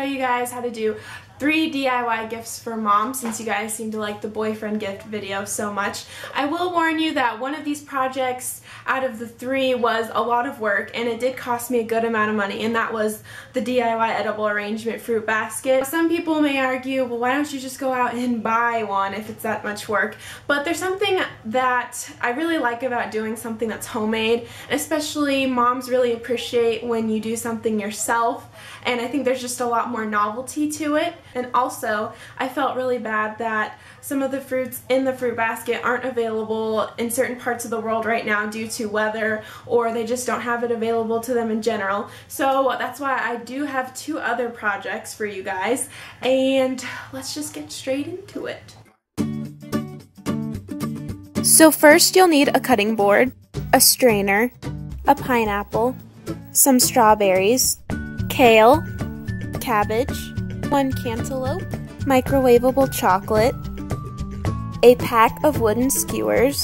show you guys how to do 3 DIY gifts for mom, since you guys seem to like the boyfriend gift video so much. I will warn you that one of these projects out of the 3 was a lot of work, and it did cost me a good amount of money, and that was the DIY edible arrangement fruit basket. Some people may argue, well, why don't you just go out and buy one if it's that much work? But there's something that I really like about doing something that's homemade, especially moms really appreciate when you do something yourself, and I think there's just a lot more novelty to it. And also, I felt really bad that some of the fruits in the fruit basket aren't available in certain parts of the world right now due to weather, or they just don't have it available to them in general. So that's why I do have 2 other projects for you guys, and let's just get straight into it. So first you'll need a cutting board, a strainer, a pineapple, some strawberries, kale, cabbage, 1 cantaloupe, microwavable chocolate, a pack of wooden skewers,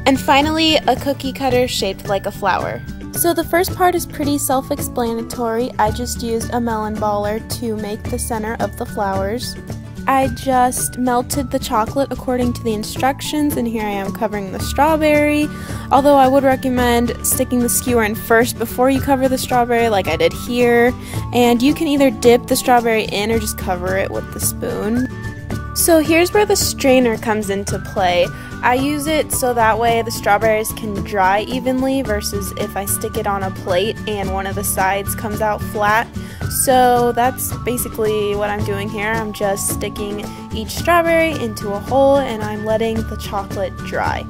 and finally a cookie cutter shaped like a flower. So the first part is pretty self-explanatory. I just used a melon baller to make the center of the flowers. I just melted the chocolate according to the instructions, and here I am covering the strawberry, although I would recommend sticking the skewer in first before you cover the strawberry like I did here, and you can either dip the strawberry in or just cover it with the spoon. So here's where the strainer comes into play. I use it so that way the strawberries can dry evenly versus if I stick it on a plate and one of the sides comes out flat. So that's basically what I'm doing here. I'm just sticking each strawberry into a hole and I'm letting the chocolate dry.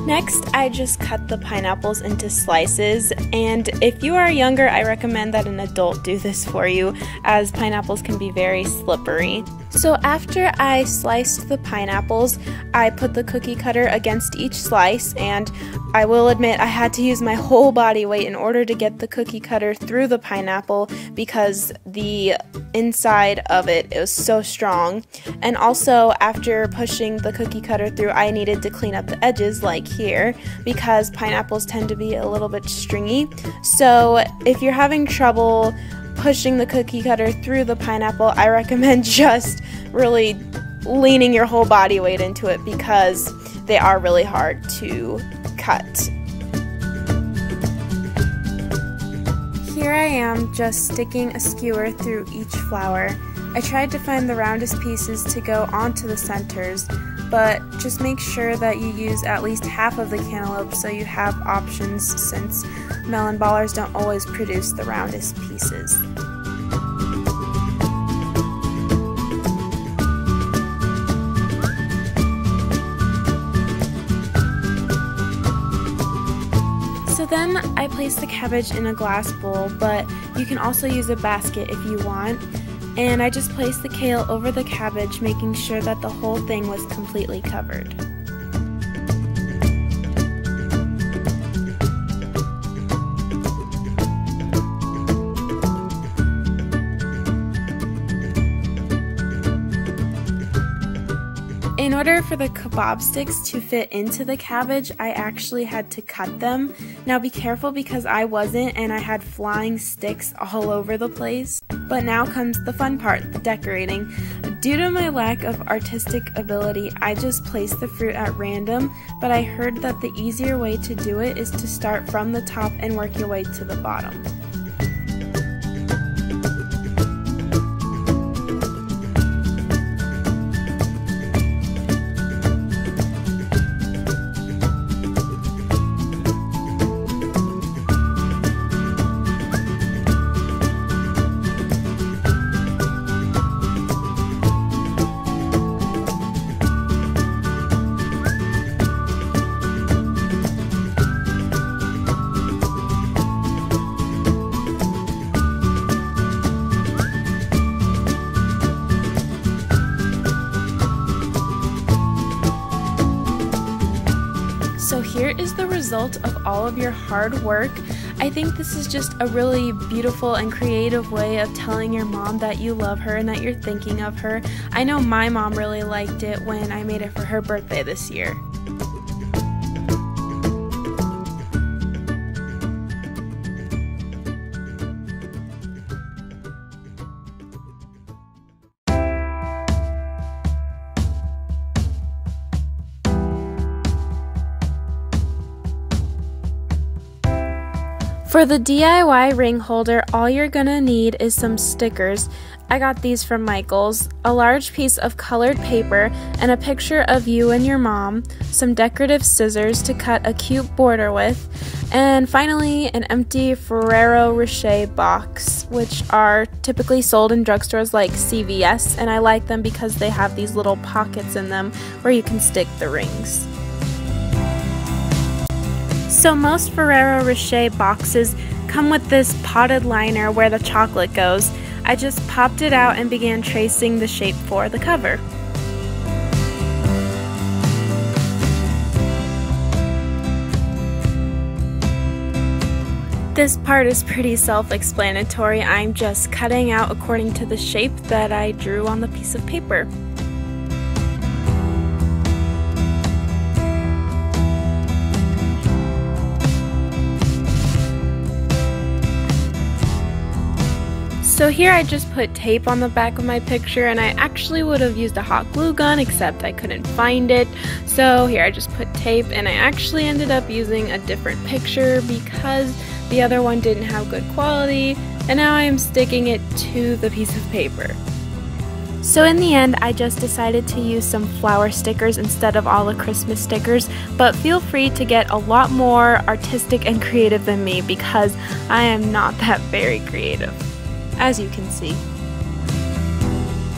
Next, I just cut the pineapples into slices, and if you are younger, I recommend that an adult do this for you, as pineapples can be very slippery. So after I sliced the pineapples, I put the cookie cutter against each slice, and I will admit I had to use my whole body weight in order to get the cookie cutter through the pineapple because the inside of it was so strong. And also, after pushing the cookie cutter through, I needed to clean up the edges like here because pineapples tend to be a little bit stringy. So if you're having trouble pushing the cookie cutter through the pineapple, I recommend just really leaning your whole body weight into it because they are really hard to cut. Here I am just sticking a skewer through each flower. I tried to find the roundest pieces to go onto the centers, but just make sure that you use at least half of the cantaloupe so you have options, since melon ballers don't always produce the roundest pieces. So then I placed the cabbage in a glass bowl, but you can also use a basket if you want. And I just placed the kale over the cabbage, making sure that the whole thing was completely covered. In order for the kebab sticks to fit into the cabbage, I actually had to cut them. Now be careful because I wasn't, and I had flying sticks all over the place. But now comes the fun part, the decorating. Due to my lack of artistic ability, I just placed the fruit at random, but I heard that the easier way to do it is to start from the top and work your way to the bottom. So here is the result of all of your hard work. I think this is just a really beautiful and creative way of telling your mom that you love her and that you're thinking of her. I know my mom really liked it when I made it for her birthday this year. For the DIY ring holder, all you're gonna need is some stickers. I got these from Michael's, a large piece of colored paper, and a picture of you and your mom, some decorative scissors to cut a cute border with, and finally an empty Ferrero Rocher box, which are typically sold in drugstores like CVS, and I like them because they have these little pockets in them where you can stick the rings. So most Ferrero Rocher boxes come with this potted liner where the chocolate goes. I just popped it out and began tracing the shape for the cover. This part is pretty self-explanatory. I'm just cutting out according to the shape that I drew on the piece of paper. So here I just put tape on the back of my picture, and I actually would have used a hot glue gun, except I couldn't find it. So here I just put tape, and I actually ended up using a different picture because the other one didn't have good quality, and now I am sticking it to the piece of paper. So in the end, I just decided to use some flower stickers instead of all the Christmas stickers, but feel free to get a lot more artistic and creative than me because I am not that very creative, as you can see.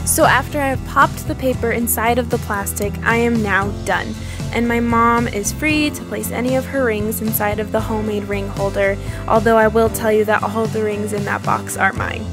So after I have popped the paper inside of the plastic, I am now done. And my mom is free to place any of her rings inside of the homemade ring holder, although I will tell you that all of the rings in that box are mine.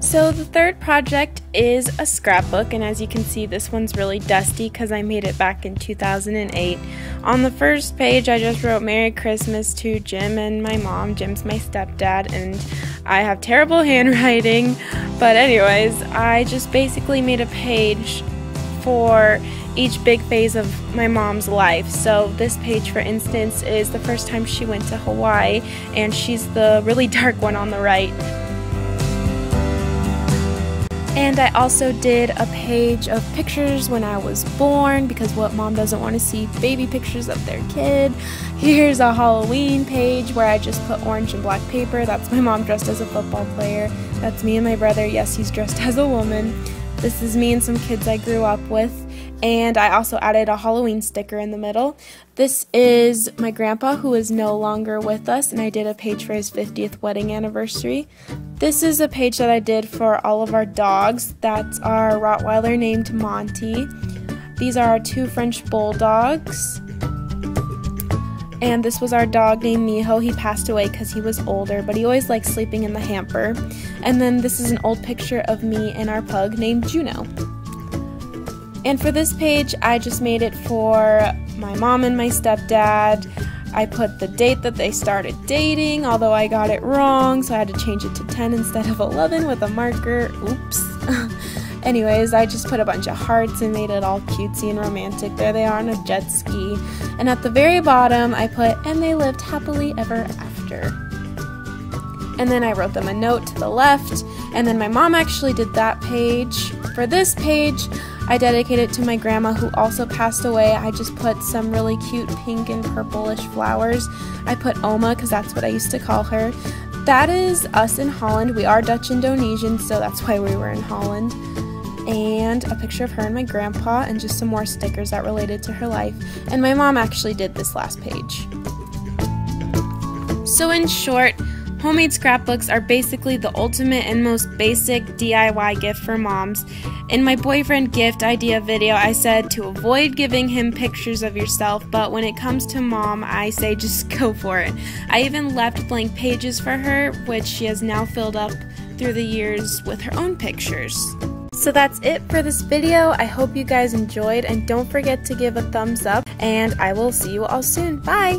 So the third project is a scrapbook, and as you can see, this one's really dusty because I made it back in 2008. On the first page, I just wrote Merry Christmas to Jim and my mom. Jim's my stepdad, and I have terrible handwriting, but anyways, I just basically made a page for each big phase of my mom's life. So this page, for instance, is the first time she went to Hawaii, and she's the really dark one on the right. And I also did a page of pictures when I was born, because what mom doesn't want to see baby pictures of their kid. Here's a Halloween page where I just put orange and black paper. That's my mom dressed as a football player. That's me and my brother. Yes, he's dressed as a woman. This is me and some kids I grew up with. And I also added a Halloween sticker in the middle. This is my grandpa, who is no longer with us, and I did a page for his 50th wedding anniversary. This is a page that I did for all of our dogs. That's our Rottweiler named Monty. These are our 2 French Bulldogs. And this was our dog named Miho. He passed away because he was older, but he always liked sleeping in the hamper. And then this is an old picture of me and our pug named Juno. And for this page, I just made it for my mom and my stepdad. I put the date that they started dating, although I got it wrong, so I had to change it to 10 instead of 11 with a marker. Oops. Anyways, I just put a bunch of hearts and made it all cutesy and romantic. There they are on a jet ski. And at the very bottom, I put, and they lived happily ever after. And then I wrote them a note to the left, and then my mom actually did that page. For this page, I dedicated it to my grandma, who also passed away. I just put some really cute pink and purplish flowers. I put Oma because that's what I used to call her. That is us in Holland. We are Dutch Indonesian, so that's why we were in Holland. And a picture of her and my grandpa, and just some more stickers that related to her life. And my mom actually did this last page. So in short, homemade scrapbooks are basically the ultimate and most basic DIY gift for moms. In my boyfriend gift idea video, I said to avoid giving him pictures of yourself, but when it comes to mom, I say just go for it. I even left blank pages for her, which she has now filled up through the years with her own pictures. So that's it for this video. I hope you guys enjoyed, and don't forget to give a thumbs up, and I will see you all soon. Bye!